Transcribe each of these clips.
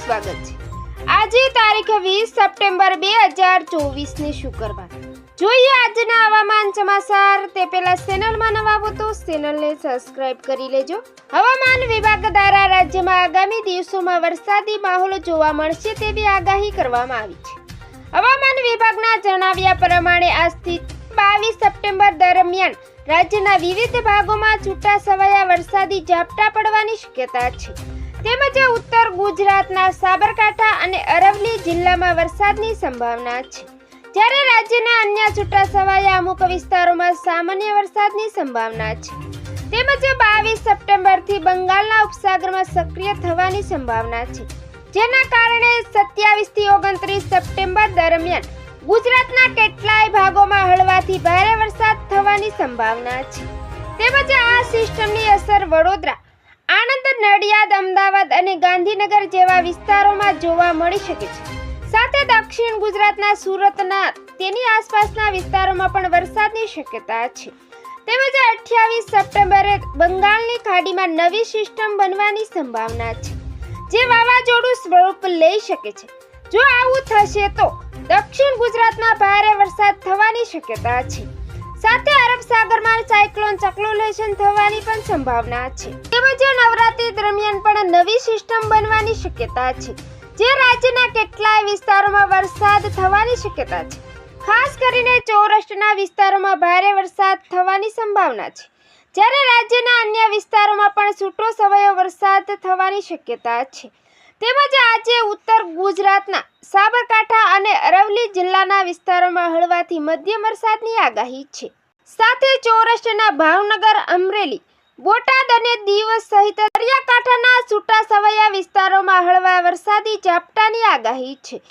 સ્વાગત છે। આજે તારીખ 20 સપ્ટેમ્બર 2024 ને શુક્રવાર। જોઈએ આજના હવામાન સમાચાર। તે પહેલા ચેનલમાં નવા હો તો ચેનલને સબસ્ક્રાઇબ કરી લેજો। હવામાન વિભાગ દ્વારા રાજ્યમાં આગામી દિવસોમાં વરસાદી માહોલ જોવા મળશે તેવી આગાહી કરવામાં આવી છે। હવામાન વિભાગના જણાવ્યા પ્રમાણે આજથી 22 સપ્ટેમ્બર દરમિયાન રાજ્યના વિવિધ ભાગોમાં છૂટાછવાયા વરસાદી ઝાપટા પડવાની શક્યતા છે। તેમજ ઉત્તર ગુજરાતના સાબરકાંઠા અને અરવલ્લી જિલ્લામાં વરસાદની સંભાવના છે, જ્યારે રાજ્યના અન્ય છૂટાછવાયા અમુક વિસ્તારોમાં સામાન્ય વરસાદની સંભાવના છે। તેમજ 22 સપ્ટેમ્બરથી બંગાળના ઉપસાગરમાં સક્રિય થવાની સંભાવના છે, જેના કારણે 27 થી 29 સપ્ટેમ્બર દરમિયાન ગુજરાતના કેટલાય ભાગોમાં હળવાથી ભારે વરસાદ થવાની સંભાવના છે। તેમજ આ સિસ્ટમની અસર વડોદરા, આણંદ, નડિયાદ, અમદાવાદ અને ગાંધીનગર જેવા વિસ્તારોમાં જોવા મળી શકે છે। સાથે દક્ષિણ ગુજરાતના સુરતના તેની આસપાસના વિસ્તારોમાં પણ વરસાદની શક્યતા છે। તેમજ 28 સપ્ટેમ્બરે બંગાળની ખાડીમાં નવી સિસ્ટમ બનવાની સંભાવના છે, જે વાવાઝોડું સ્વરૂપ લઈ શકે છે। જો આવું થશે તો દક્ષિણ ગુજરાતમાં ભારે વરસાદ થવાની શક્યતા છે। સાથે અરબ સાગરમાં સાયક્લોન સર્ક્યુલેશન થવાની પણ સંભાવના છે। તેમજ નવરાત્રી દરમિયાન પણ નવી સિસ્ટમ બનવાની શક્યતા છે, જે રાજ્યના કેટલાય વિસ્તારોમાં વરસાદ થવાની શક્યતા છે। ખાસ કરીને સૌરાષ્ટ્રના વિસ્તારોમાં ભારે વરસાદ થવાની સંભાવના છે, જ્યારે રાજ્યના અન્ય વિસ્તારોમાં પણ છૂટોછવાયો વરસાદ થવાની શક્યતા છે। તેમજ આજે ઉત્તર ગુજરાતના સાબરકાંઠા અને અરવલ્લી જિલ્લાના વિસ્તારોમાં હળવાથી મધ્યમ વરસાદની આગાહી છે। સાથે સૌરાષ્ટ્રના ભાવનગર, અમરેલી, બોટાદ અને દીવ સહિત દરિયાકાંઠાના છૂટાછવાયા વિસ્તારોમાં હળવા વરસાદી ઝાપટાની આગાહી છે।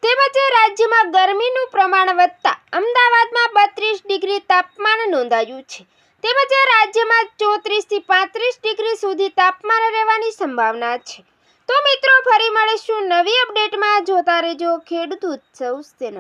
તેમજ રાજ્યમાં ગરમીનું પ્રમાણ વધતા અમદાવાદમાં 32 ડિગ્રી તાપમાન નોંધાયું છે। તેમજ રાજ્યમાં 34 થી 35 ડિગ્રી સુધી તાપમાન રહેવાની સંભાવના છે। તો મિત્રો, ફરી મળીશું નવી અપડેટમાં। જોતા રહેજો ખેડૂત ઉત્સવ ચેનલ।